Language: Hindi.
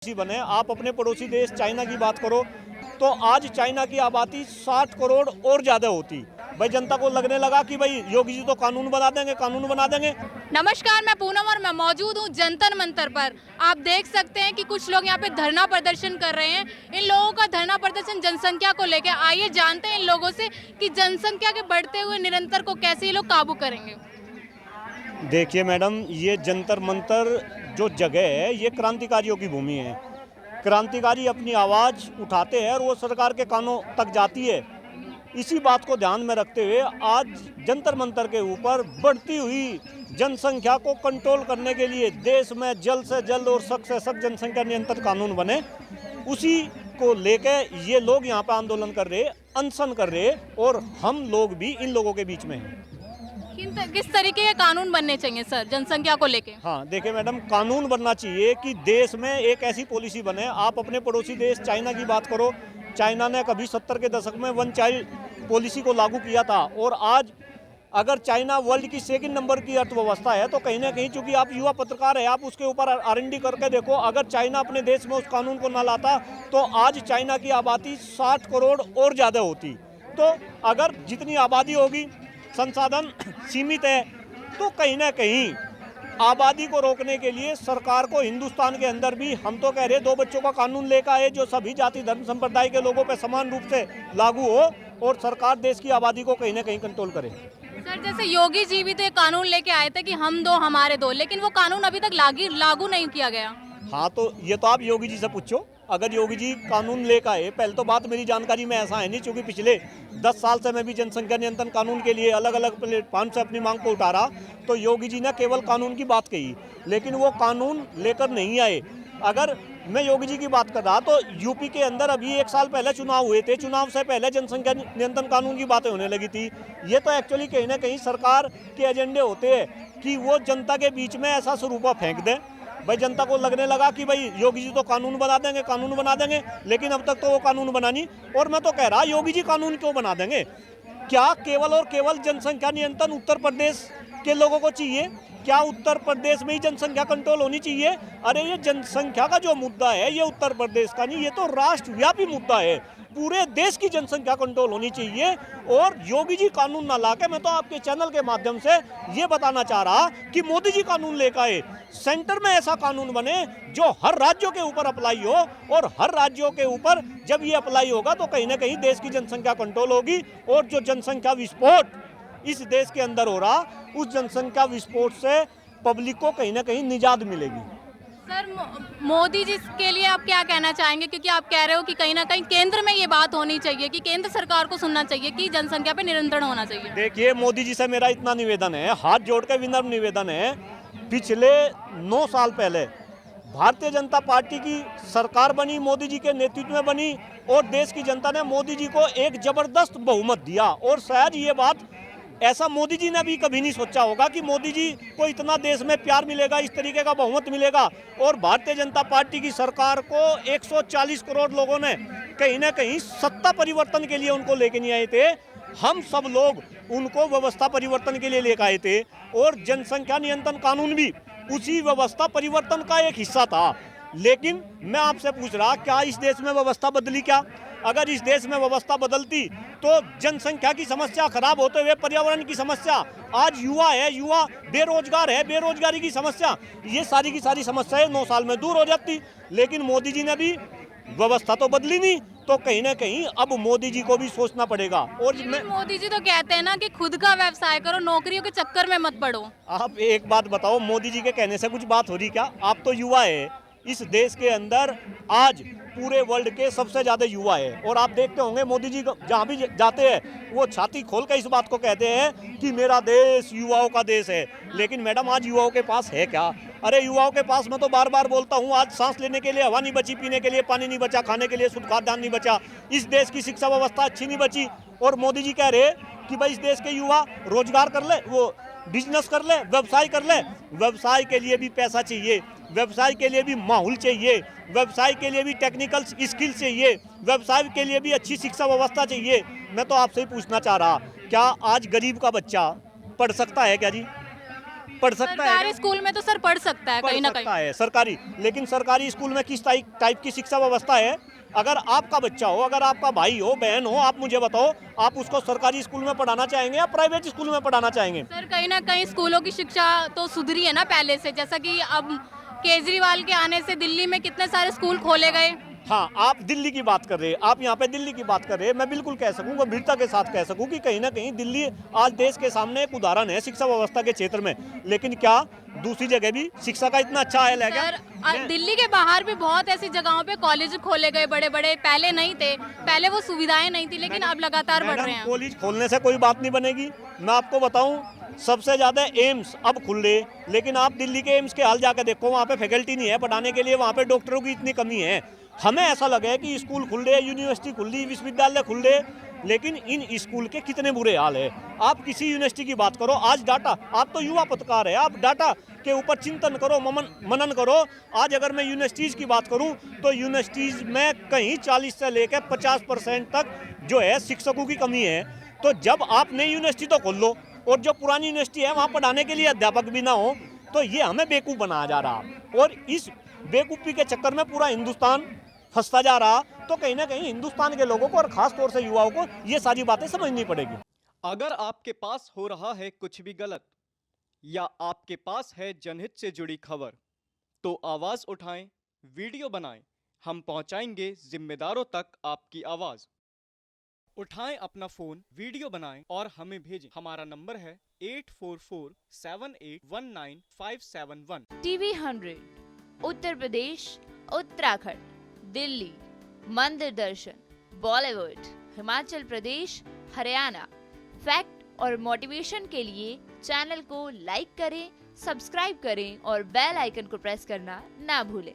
बने। आप अपने पड़ोसी देश चाइना की बात करो तो आज चाइना की आबादी 60 करोड़ और ज़्यादा होती। भाई जनता को लगने लगा कि भाई योगी जी तो कानून बना देंगे, कानून बना देंगे। नमस्कार, मैं पूनम और मैं मौजूद हूँ जंतर मंतर पर। आप देख सकते हैं कि कुछ लोग यहाँ पे धरना प्रदर्शन कर रहे हैं। इन लोगों का धरना प्रदर्शन जनसंख्या को लेकर। आइए जानते हैं इन लोगों से कि जनसंख्या के बढ़ते हुए निरंतर को कैसे ये लोग काबू करेंगे। देखिए मैडम, ये जंतर मंतर जो जगह है ये क्रांतिकारियों की भूमि है। क्रांतिकारी अपनी आवाज़ उठाते हैं और वो सरकार के कानों तक जाती है। इसी बात को ध्यान में रखते हुए आज जंतर मंतर के ऊपर बढ़ती हुई जनसंख्या को कंट्रोल करने के लिए देश में जल्द से जल्द और सख्त से सख्त जनसंख्या नियंत्रण कानून बने, उसी को लेके ये लोग यहाँ पर आंदोलन कर रहे, अनशन कर रहे और हम लोग भी इन लोगों के बीच में हैं। किस तरीके के कानून बनने चाहिए सर जनसंख्या को लेके? हाँ देखिए मैडम, कानून बनना चाहिए कि देश में एक ऐसी पॉलिसी बने। आप अपने पड़ोसी देश चाइना की बात करो, चाइना ने कभी 70 के दशक में वन चाइल्ड पॉलिसी को लागू किया था और आज अगर चाइना वर्ल्ड की सेकंड नंबर की अर्थव्यवस्था है तो कहीं ना कहीं, चूंकि आप युवा पत्रकार है, आप उसके ऊपर R&D करके देखो। अगर चाइना अपने देश में उस कानून को न लाता तो आज चाइना की आबादी 60 करोड़ और ज़्यादा होती। तो अगर जितनी आबादी होगी, संसाधन सीमित है, तो कहीं ना कहीं आबादी को रोकने के लिए सरकार को हिंदुस्तान के अंदर भी, हम तो कह रहे हैं, 2 बच्चों का कानून लेकर आए जो सभी जाति धर्म संप्रदाय के लोगों पर समान रूप से लागू हो और सरकार देश की आबादी को कहीं ना कहीं कंट्रोल करे। सर जैसे योगी जी भी तो एक कानून लेके आए थे कि हम दो हमारे दो, लेकिन वो कानून अभी तक लागू नहीं किया गया। हाँ तो ये तो आप योगी जी से पूछो। अगर योगी जी कानून लेकर आए, पहले तो बात मेरी जानकारी में ऐसा है नहीं, क्योंकि पिछले 10 साल से मैं भी जनसंख्या नियंत्रण कानून के लिए अलग अलग प्लेटफॉर्म से अपनी मांग को उठा रहा, तो योगी जी ने केवल कानून की बात कही लेकिन वो कानून लेकर नहीं आए। अगर मैं योगी जी की बात कर रहा तो यूपी के अंदर अभी 1 साल पहले चुनाव हुए थे, चुनाव से पहले जनसंख्या नियंत्रण कानून की बातें होने लगी थी। ये तो एक्चुअली कहीं ना कहीं सरकार के एजेंडे होते हैं कि वो जनता के बीच में ऐसा स्वरूपा फेंक दें। भाई जनता को लगने लगा कि भाई योगी जी तो कानून बना देंगे, कानून बना देंगे, लेकिन अब तक तो वो कानून बना नहीं। और मैं तो कह रहा, योगी जी कानून क्यों बना देंगे? क्या केवल और केवल जनसंख्या नियंत्रण उत्तर प्रदेश के लोगों को चाहिए? क्या उत्तर प्रदेश में ही जनसंख्या कंट्रोल होनी चाहिए? अरे ये जनसंख्या का जो मुद्दा है ये उत्तर प्रदेश का नहीं, ये तो राष्ट्रव्यापी मुद्दा है। पूरे देश की जनसंख्या कंट्रोल होनी चाहिए और योगी जी कानून ना लाके, मैं तो आपके चैनल के माध्यम से ये बताना चाह रहा कि मोदी जी कानून लेकर आए, सेंटर में ऐसा कानून बने जो हर राज्यों के ऊपर अप्लाई हो और हर राज्यों के ऊपर जब ये अप्लाई होगा तो कहीं ना कहीं देश की जनसंख्या कंट्रोल होगी और जो जनसंख्या विस्फोट इस देश के अंदर हो रहा, उस जनसंख्या विस्फोट से पब्लिक को कहीं ना कहीं निजात मिलेगी। सर मोदी जी के लिए आप क्या कहना चाहेंगे, क्योंकि आप कह रहे हो कि कहीं ना कहीं केंद्र में ये बात होनी चाहिए कि केंद्र सरकार को सुनना चाहिए कि जनसंख्या पे नियंत्रण होना चाहिए। देखिए मोदी जी से मेरा इतना निवेदन है, हाथ जोड़ के विनम्र निवेदन है, पिछले 9 साल पहले भारतीय जनता पार्टी की सरकार बनी, मोदी जी के नेतृत्व में बनी और देश की जनता ने मोदी जी को एक जबरदस्त बहुमत दिया। और शायद ये बात ऐसा मोदी जी ने भी कभी नहीं सोचा होगा कि मोदी जी को इतना देश में प्यार मिलेगा, इस तरीके का बहुमत मिलेगा। और भारतीय जनता पार्टी की सरकार को 140 करोड़ लोगों ने कहीं ना कहीं सत्ता परिवर्तन के लिए उनको लेके नहीं आए थे, हम सब लोग उनको व्यवस्था परिवर्तन के लिए लेकर आए थे और जनसंख्या नियंत्रण कानून भी उसी व्यवस्था परिवर्तन का एक हिस्सा था। लेकिन मैं आपसे पूछ रहा, क्या इस देश में व्यवस्था बदली? क्या अगर इस देश में व्यवस्था बदलती तो जनसंख्या की समस्या खराब होते हुए पर्यावरण की समस्या, आज युवा है, युवा बेरोजगार है, बेरोजगारी की समस्या, ये सारी की सारी समस्याएं 9 साल में दूर हो जाती। लेकिन मोदी जी ने भी व्यवस्था तो बदली नहीं, तो कहीं ना कहीं अब मोदी जी को भी सोचना पड़ेगा। और मोदी जी तो कहते हैं ना कि खुद का व्यवसाय करो, नौकरियों के चक्कर में मत पड़ो। आप एक बात बताओ, मोदी जी के कहने से कुछ बात हो रही क्या? आप तो युवा है, इस देश के अंदर आज पूरे वर्ल्ड के सबसे ज्यादा युवा है और आप देखते होंगे मोदी जी जहाँ भी जाते हैं वो छाती खोल कर इस बात को कहते हैं कि मेरा देश युवाओं का देश है। लेकिन मैडम आज युवाओं के पास है क्या? अरे युवाओं के पास, मैं तो बार बार बोलता हूँ, आज सांस लेने के लिए हवा नहीं बची, पीने के लिए पानी नहीं बचा, खाने के लिए शुद्ध खाद्यान्न नहीं बचा, इस देश की शिक्षा व्यवस्था अच्छी नहीं बची। और मोदी जी कह रहे कि भाई इस देश के युवा रोजगार कर ले, वो बिजनेस कर ले, व्यवसाय कर ले। व्यवसाय के लिए भी पैसा चाहिए, व्यवसाय के लिए भी माहौल चाहिए, व्यवसाय के लिए भी टेक्निकल स्किल चाहिए, व्यवसाय के लिए भी अच्छी शिक्षा व्यवस्था चाहिए। मैं तो आपसे ही पूछना चाह रहा, क्या आज गरीब का बच्चा पढ़ सकता है क्या जी? पढ़ सकता है सरकारी क्या? स्कूल में तो सर पढ़ सकता है पढ़ कहीं ना सकता कहीं। है सरकारी, लेकिन सरकारी स्कूल में किस टाइप की शिक्षा व्यवस्था है? अगर आपका बच्चा हो, अगर आपका भाई हो, बहन हो, आप मुझे बताओ, आप उसको सरकारी स्कूल में पढ़ाना चाहेंगे या प्राइवेट स्कूल में पढ़ाना चाहेंगे? सर कहीं ना कहीं स्कूलों की शिक्षा तो सुधरी है ना पहले से, जैसा कि अब केजरीवाल के आने से दिल्ली में कितने सारे स्कूल खोले गए। हाँ, आप दिल्ली की बात कर रहे हैं, आप यहाँ पे दिल्ली की बात कर रहे हैं। मैं बिल्कुल कह सकूँ, गंभीरता के साथ कह सकूँ कि कहीं ना कहीं दिल्ली आज देश के सामने एक उदाहरण है शिक्षा व्यवस्था के क्षेत्र में। लेकिन क्या दूसरी जगह भी शिक्षा का इतना अच्छा हाल है क्या? सर दिल्ली के बाहर भी बहुत ऐसी जगहों पे कॉलेज खोले गए बड़े बड़े, पहले नहीं थे, पहले वो सुविधाएं नहीं थी, लेकिन अब लगातार बढ़ रहे हैं। कॉलेज खोलने से कोई बात नहीं बनेगी। मैं आपको बताऊं, सबसे ज्यादा एम्स अब खुल रहे, लेकिन आप दिल्ली के एम्स के हाल जाकर देखो, वहाँ पे फैकल्टी नहीं है पढ़ाने के लिए, वहाँ पे डॉक्टरों की इतनी कमी है। हमें ऐसा लगे कि स्कूल खुल रहे, यूनिवर्सिटी खुल रही, विश्वविद्यालय खुल रहे, लेकिन इन स्कूल के कितने बुरे हाल है। आप किसी यूनिवर्सिटी की बात करो, आज डाटा, आप तो युवा पत्रकार है, आप डाटा के ऊपर चिंतन करो, मनन करो। आज अगर मैं यूनिवर्सिटीज़ की बात करूं तो यूनिवर्सिटीज़ में कहीं 40 से लेकर 50% तक जो है शिक्षकों की कमी है। तो जब आप नई यूनिवर्सिटी तो खोल लो, और जो पुरानी यूनिवर्सिटी है वहाँ पढ़ाने के लिए अध्यापक भी ना हो, तो ये हमें बेवकूफ़ बनाया जा रहा, और इस बेवकूफ़ी के चक्कर में पूरा हिंदुस्तान फंसता जा रहा। तो कहीं ना कहीं हिंदुस्तान के लोगों को और खास तौर से युवाओं को ये सारी बातें समझनी पड़ेगी। अगर आपके पास हो रहा है कुछ भी गलत या आपके पास है जनहित से जुड़ी खबर, तो आवाज उठाएं, वीडियो बनाएं, हम पहुंचाएंगे जिम्मेदारों तक आपकी आवाज। उठाएं अपना फोन, वीडियो बनाएं और हमें भेजें। हमारा नंबर है 8447819571। टीवी 100, उत्तर प्रदेश, उत्तराखंड, दिल्ली, मंदिर दर्शन, बॉलीवुड, हिमाचल प्रदेश, हरियाणा। फैक्ट और मोटिवेशन के लिए चैनल को लाइक करें, सब्सक्राइब करें और बेल आइकन को प्रेस करना ना भूलें।